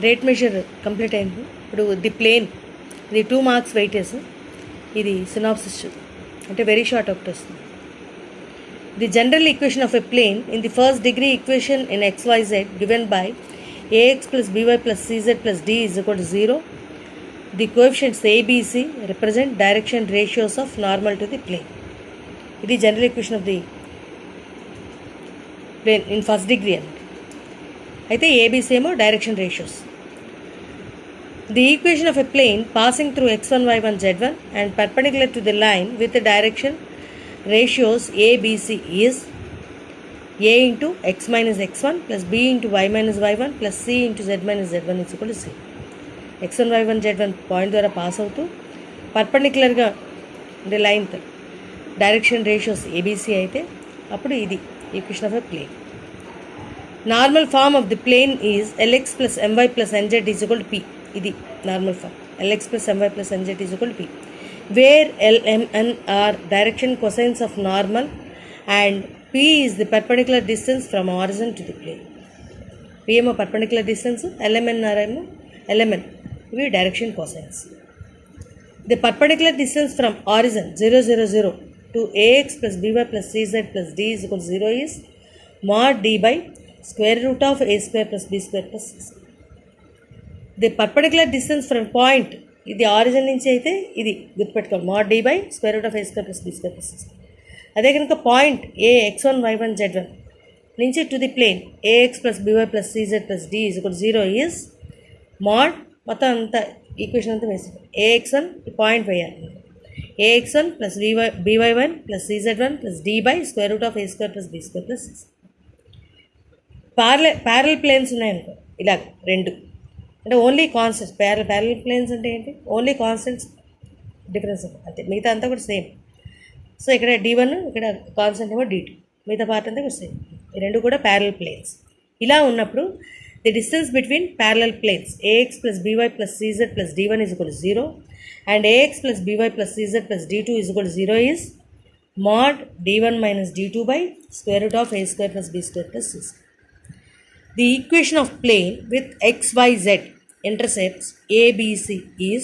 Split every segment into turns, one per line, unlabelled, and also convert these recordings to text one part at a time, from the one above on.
Rate measure complete అయింది. ఇప్పుడు the plane, ఇది 2 మార్క్స్ వెయిటేజ్, ఇది సినాప్సిస్ అంటే వెరీ షార్ట్ ఒకటి వస్తుంది. The general equation of a plane in the first degree equation in XYZ given by AX plus BY plus CZ plus D is equal to 0. The coefficients A, B, C represent direction ratios of normal to the plane. ఇది general equation of the plane in first degree అండి. అయితే ABC ఏమో direction ratios. The equation of a plane passing through x1, y1, z1 and perpendicular to the line with direction ratios ABC is A into x minus x1 plus B into y minus y1 plus C into z minus z1 is equal to C. x1, y1, z1 point ద్వారా pass అవుతూ పర్పెండిక్యులర్గా అంటే లైన్తో direction ratios ABC అయితే అప్పుడు ఇది equation of a plane. Normal form of the plane is LX plus MY plus NZ is equal to P. ఇది normal form. LX plus MY plus NZ is equal to P, where L, M, N are direction cosines of normal and P is the perpendicular distance from origin to the plane. P ఏమో perpendicular distance, LMN ఏమో LMN, ఇవి direction cosines. The perpendicular distance from origin 0, 0, 0 to AX plus BY plus CZ plus D is equal to 0 is mod D by square root of A square plus B square plus C. The perpendicular distance from point, ఇది origin నుంచి అయితే ఇది గుర్తుపెట్టుకోవాలి, mod D by square root of A square plus B square plus C. అదే కనుక point A x1, y1, z1 నుంచి to the plane AX plus BY plus CZ plus D is equal to 0 is mod, మొత్తం అంతా equation అంతా వేసి AX1 point వేయాలి, AX1 plus BY1 plus CZ1 plus D by square root of A square plus B square plus C. Parallel planes ఉన్నాయనుకో ఇలాగ రెండు, అంటే only constants. Parallel planes అంటే ఏంటి, ఓన్లీ కాన్స్టెంట్స్ డిఫరెన్స్ అంతే, మిగతా అంతా కూడా సేమ్. సో ఇక్కడ D1, ఇక్కడ కాన్స్టెంట్ ఏమో D2, మిగతా పార్ట్ అంతా కూడా సేమ్. ఈ రెండు కూడా ప్యారల్ ప్లేన్స్. ఇలా ఉన్నప్పుడు the distance between parallel planes AX plus BY plus CZ plus D1 is equal to 0 and AX plus BY plus CZ plus D2 is equal to 0 is mod D1 minus D2 by square root of A square plus B square plus C. The equation of plane with XYZ intercepts ABC is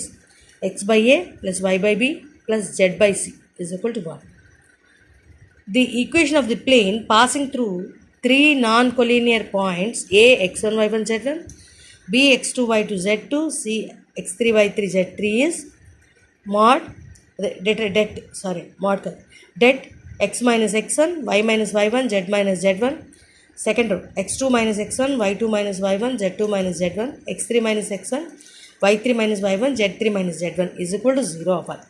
x by A plus y by B plus z by C is equal to 1. The equation of the plane passing through three non-collinear points A x1, y1, z1, B x2, y2, z2, C x3, y3, z3 is mod det x minus x1, y minus y1, z minus z1. Second row x2 minus x1, y2 minus y1, z2 minus z1, x3 minus x1, y3 minus y1, z3 minus z1 is equal to 0 అవ్వాలి.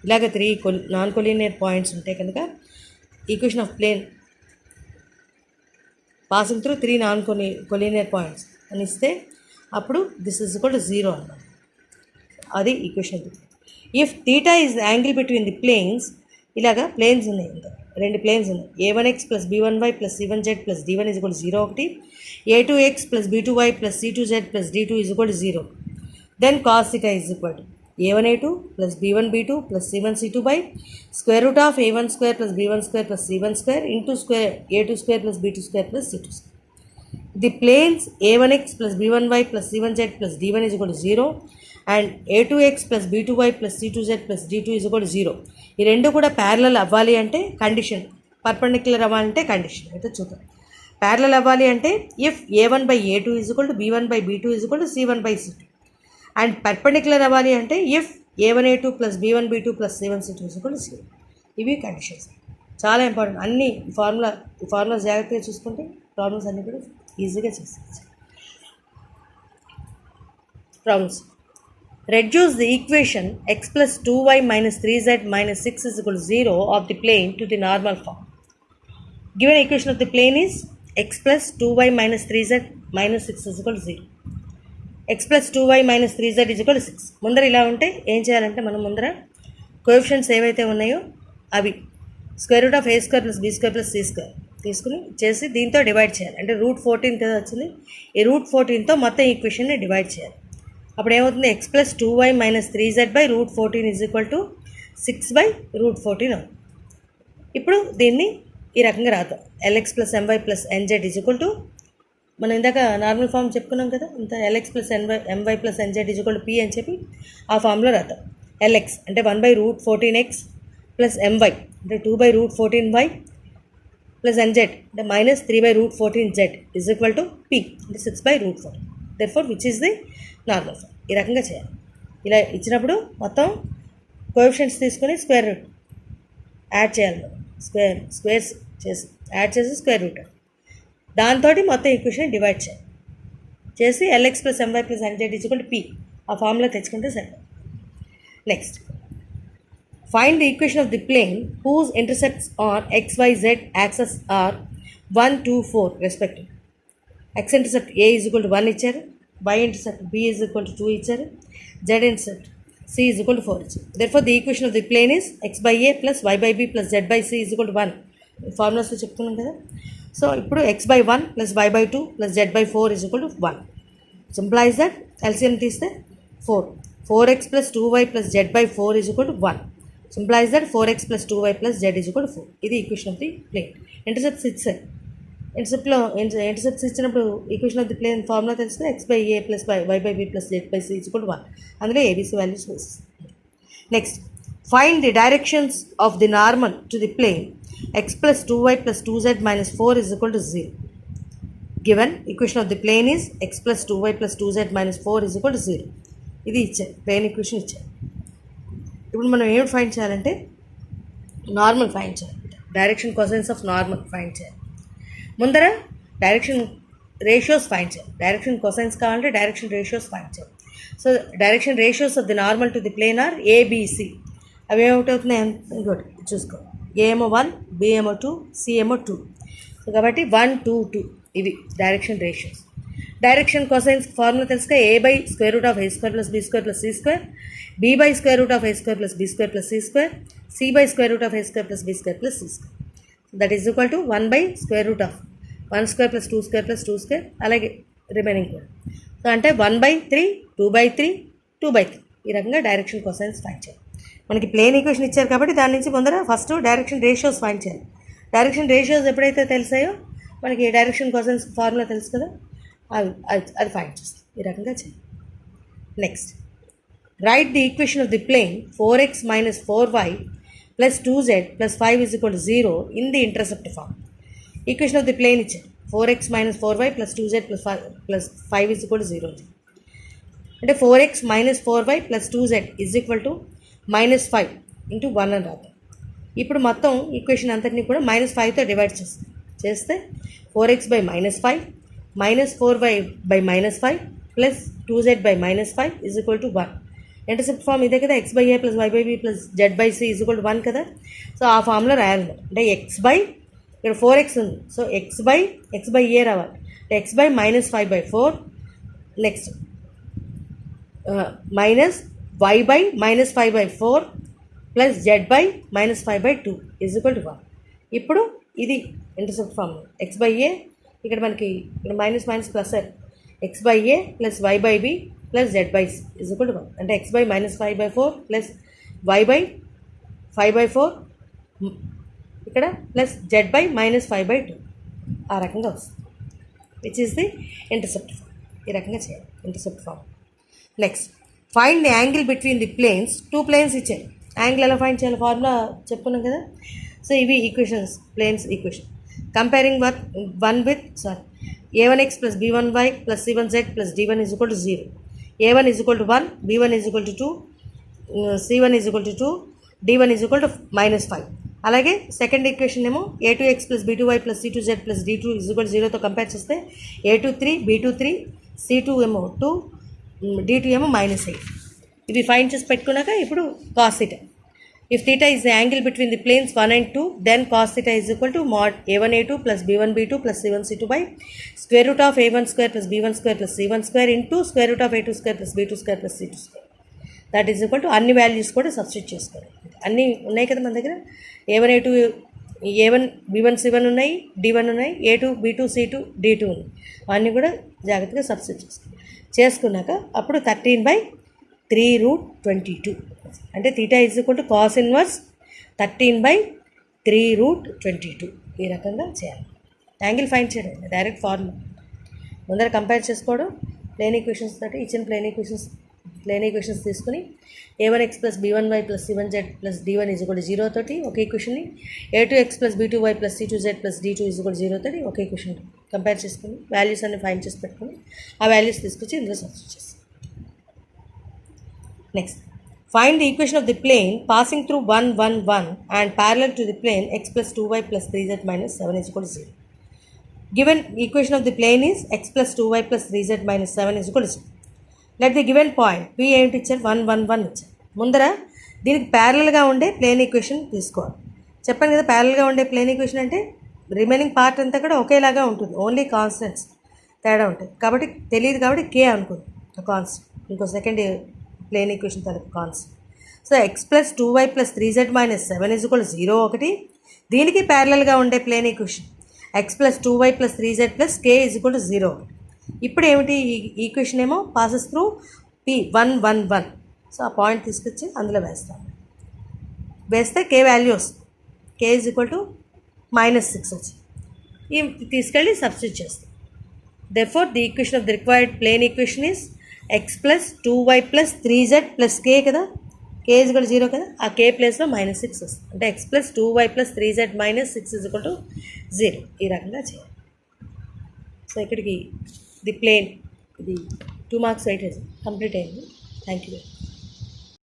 ఇలాగ 3 non collinear points ఉంటాయి కనుక equation of plane passing through 3 non collinear points అని ఇస్తే అప్పుడు this is equal to 0 అన్నమాట. అది equation. If theta is the angle between the planes, ఇలాగా ప్లేన్స్ ఉన్నాయి, రెండు ప్లేన్స్ ఉన్నాయి, A1x plus B1y plus C1z plus D1 is equal to 0 ఒకటి, A2x plus B2y plus C2z plus D2 is equal to 0. Then cos theta is equal to A1A2 plus B1B2 plus C1C2 by square root of A1 square plus B1 square plus C1 square into square A2 square plus B2 square plus C2 square. The planes A1x plus B1y plus C1z plus D1 is equal to 0 and A2x plus B2y plus C2z plus D2 is equal to 0. ఈ రెండు కూడా parallel అవ్వాలి అంటే condition, perpendicular అవ్వాలంటే condition అయితే చూద్దాం. Parallel అవ్వాలి అంటే if A1 by A2 is equal to B1 by B2 is equal to C1 by C2 and perpendicular అవ్వాలి అంటే if A1A2 plus B1B2 plus C1C2 is equal to 0. ఇవి conditions చాలా important. అన్ని formulas జాగ్రత్తగా చూసుకుంటే problems అన్నీ కూడా ఈజీగా చేసేయచ్చు. Problems. Reduce the equation x plus 2y minus 3z minus 6 is equal to 0 of the plane to the normal form. Given equation of the plane is x plus 2y minus 3z minus 6 is equal to 0. x plus 2y minus 3z is equal to 6. ముందర ఇలా ఉంటే ఏం చేయాలంటే మనం ముందర coefficients ఏవైతే ఉన్నాయో అవి square root of A square plus B square plus C square తీసుకుని చేసి దీంతో డివైడ్ చేయాలి. అంటే √14 కదా వచ్చింది, ఈ √14తో మొత్తం ఈక్వేషన్ని డివైడ్ చేయాలి. అప్పుడు ఏమవుతుంది, x plus 2y minus 3z by √14 is equal to 6 by √14 అవుతుంది. ఇప్పుడు దీన్ని ఈ రకంగా రాద్దాం. LX plus MY plus NZ is equal to మనం ఇందాక నార్మల్ ఫామ్ చెప్పుకున్నాం కదా, ఇంత LX plus MY plus NZ equal P అని చెప్పి ఆ ఫామ్లో రాద్దాం. ఎల్ఎక్స్ అంటే 1/√14x ప్లస్ ఎంవై అంటే 2/√14y ప్లస్ ఎన్జెడ్ అంటే minus 3/√14z is equal to P అంటే 6/√14. Therefore which is the normal form. ఈ రకంగా చేయాలి. ఇలా ఇచ్చినప్పుడు మొత్తం కోఎఫిషియంట్స్ తీసుకుని స్క్వేర్ రూట్ యాడ్ చేయాలి. స్క్వేర్స్ చేసి యాడ్ చేసి స్క్వేర్ రూట్ దాంతో మొత్తం ఈక్వేషన్ డివైడ్ చేసి LX plus MY plus NZ is equal to P ఆ ఫార్ములా తెచ్చుకుంటే సరే. Next find the equation of the plane whose intercepts on XYZ axes are 1, 2, 4 respective. X intercept A is equal to 1 ఇచ్చారు, y intercept b is equal to 2 ఇచ్చారు, z intercept c is equal to 4 ఇచ్చారు. Therefore the equation of the plane is x/a plus y/b plus z/c is equal to 1. ఫార్ములాస్లో చెప్తున్నాం కదా. So ఇప్పుడు x/1 plus y/2 plus z/4 is equal to 1. Simplify that LCM తీస్తే 4x plus 2y plus z/4 is equal to 1. Simplify that 4x plus 2y plus z is equal to 4. ఇది equation of the plane. Intercepts ఇచ్చారు. Intercepts ఇచ్చినప్పుడు equation of the plane formula తెలిస్తే x/a plus y/b plus z/c is equal to 1. అందులో ABC values వేసి. Next find the directions of the normal to the plane x plus 2y plus 2z minus 4 is equal to 0. Given equation of the plane is x plus 2y plus 2z minus 4 is equal to 0. ఇది ఇచ్చారు, plane equation ఇచ్చారు. ఇప్పుడు మనం ఏం find చేయాలంటే normal find చేయాలి. Direction cosines of normal find చేయాలి. ముందర డైరెక్షన్ రేషియోస్ ఫైండ్ చేయాలి. డైరెక్షన్ కొసైన్స్ కావాలంటే డైరెక్షన్ రేషియోస్ ఫైండ్ చేయాలి. So direction ratios of the normal to the plane are ABC. అవి ఏమిటవుతున్నాయి ఇంకోటి చూసుకో. ఏ ఏమో 1, బి ఏమో 2, సి ఏమో 2. సో కాబట్టి 1, 2, 2 ఇవి direction ratios. Direction cosines formula తెలుసుగా a/√a² plus b² plus c², b/√a² plus b² plus c², c/√a² plus b² plus c². That is equal to 1/√1² plus 2² plus 2², అలాగే రిమైనింగ్ కూడా. సో అంటే 1/3, 2/3, 2/3 ఈ రకంగా డైరెక్షన్ కొసైన్స్ ఫైండ్ చేయాలి. మనకి plane equation ఇచ్చారు కాబట్టి దాని నుంచి ముందర ఫస్ట్ డైరెక్షన్ రేషియోస్ ఫైండ్ చేయాలి. డైరెక్షన్ రేషియోస్ ఎప్పుడైతే తెలిసాయో మనకి డైరెక్షన్ కొసైన్స్ ఫార్ములా తెలుసు కదా, అది ఫైండ్ చేస్తాం. ఈ రకంగా చేయాలి. Next write the equation of the plane 4x minus 4y plus 2z plus 5 is equal to 0 in the intercept form. Equation of the plane ఇచ్చారు 4x minus 4y plus 2z plus 5 is equal to 0. అంటే 4x minus 4y plus 2z is equal to -5 into 1 అని రాద్దాం. ఇప్పుడు మొత్తం equation అంతటినీ కూడా -5తో divide చేస్తే 4x by -5 minus 4y by -5 plus 2z by -5 is equal to 1. Intercept form ఇదే కదా, x/a plus y/b plus z/c is equal to 1 కదా. సో ఆ ఫామ్లో రాయాలి. అంటే ఇక్కడ 4x ఉంది, సో x/a రావాలి. అంటే x by -5/4 next minus y by -5/4 plus z by -5/2 is equal to 1. ఇప్పుడు ఇది ఇంటర్సెప్ట్ ఫార్మ్. x/a ఇక్కడ మనకి ఇక్కడ minus plus x/a plus y/b plus z/c is equal to 1. అంటే x by -5/4 plus y by 5/4 ఇక్కడ plus z by -5/2 ఆ రకంగా వస్తుంది. Which is the intercept form. ఈ రకంగా చేయాలి intercept form. Next find the angle between the planes. 2 planes ఇచ్చాయి. Angle ఎలా ఫైండ్ చేయాలి ఫార్ములా చెప్పుకున్నాం కదా. సో ఇవి equations, planes equation. Comparing one with a1x plus b1y plus c1z plus d1 is equal to 0. a1 is equal to 1, b1 is equal to 2, c1 is equal to 2, d1 is equal to -5. అలాగే second equation ఏమో a2x plus b2y plus c2z plus d2 is equal to 0తో compare చేస్తే a2 3, b2 3, c2 ఏమో 2, d2 ఏమో -8. ఇవి find చేసి పెట్టుకున్నాక ఇప్పుడు cos theta. If theta is the angle between the planes 1 and 2, then cos theta is equal to mod a1a2 plus b1b2 plus c1c2 by square root of a1 square plus b1 square plus c1 square into square root of a2 square plus b2 square plus c2 square. That is equal to అన్ని values కూడా substitute చేసుకోవాలి. అన్నీ ఉన్నాయి కదా మన దగ్గర. a1a2 a1 b1 c1 ఉన్నాయి, d1 ఉన్నాయి, a2 b2 c2 d2 ఉన్నాయి. అన్నీ కూడా జాగ్రత్తగా సబ్స్టిట్యూట్ చేసుకున్నాక అప్పుడు 13/3√22 అంటే theta is equal to cos inverse 13/3√22. ఈ రకంగా చేయాలి. యాంగిల్ ఫైండ్ చేయండి, డైరెక్ట్ ఫార్ములా. ముందర కంపేర్ చేసుకోవడం ప్లేన్ ఈక్వేషన్స్ తోటి ఇచ్చిన ప్లేన్ ఈక్వేషన్స్ తీసుకుని a1x plus b1y plus c1z plus d1 0 తోటి ఒక ఈక్వేషన్ని a2x plus b2y plus c2z plus d2 0 తోటి ఒక ఈక్వేషన్ కంపేర్ చేసుకుని వాల్యూస్ అన్ని ఫైండ్ చేసి పెట్టుకుని ఆ వాల్యూస్ తీసుకొచ్చి ఇందులో సబ్స్టిట్యూట్ చేస్తాం. Next, find the equation of the plane passing through 1 1 1 and parallel to the plane x plus 2y plus 3z minus 7 is equal to 0. Given equation of the plane is x plus 2y plus 3z minus 7 is equal to 0. Let the given point p ఏంటి ఇచ్చారు 1 1 1 ఇచ్చారు. ముందర దీనికి ప్యారలల్గా ఉండే plane equation తీసుకోవాలి. చెప్పాను కదా, ప్యారలల్గా ఉండే ప్లేన్ ఈక్వేషన్ అంటే రిమైనింగ్ పార్ట్ అంతా కూడా ఒకేలాగా ఉంటుంది, ఓన్లీ కాన్స్టెంట్స్ తేడా ఉంటుంది. కాబట్టి తెలియదు కాబట్టి కే అనుకుంది కాన్స్టెంట్, ఇంకో సెకండ్ ప్లేన్ ఈక్వేషన్ తనకు constant. So X plus 2y plus 3z minus 7 is equal 0 ఒకటి. దీనికి ప్యారలల్గా ఉండే plane equation X plus 2y plus 3z plus K is equal 0 ఒకటి. ఇప్పుడు ఏమిటి, ఈ ఈక్వేషన్ ఏమో పాసెస్ త్రూ p 1 1 1. సో ఆ పాయింట్ తీసుకొచ్చి అందులో వేస్తే కే వాల్యూ వస్తుంది. కే ఈజ్ ఈక్వల్ టు -6 వచ్చి ఈ తీసుకెళ్ళి సబ్స్టిట్యూట్ చేస్తాం. Therefore, the equation of the required plane equation is x plus 2y plus 3z plus k కదా, k is equal to 0 కదా, ఆ k ప్లేస్లో -6 వస్తుంది. అంటే x plus 2y plus 3z minus 6 is equal to 0. ఈ రకంగా చేయాలి. సో ఇక్కడికి ది ప్లేన్ ఇది 2 మార్క్స్ వెయిటేజ్ కంప్లీట్ అయింది. Thank you.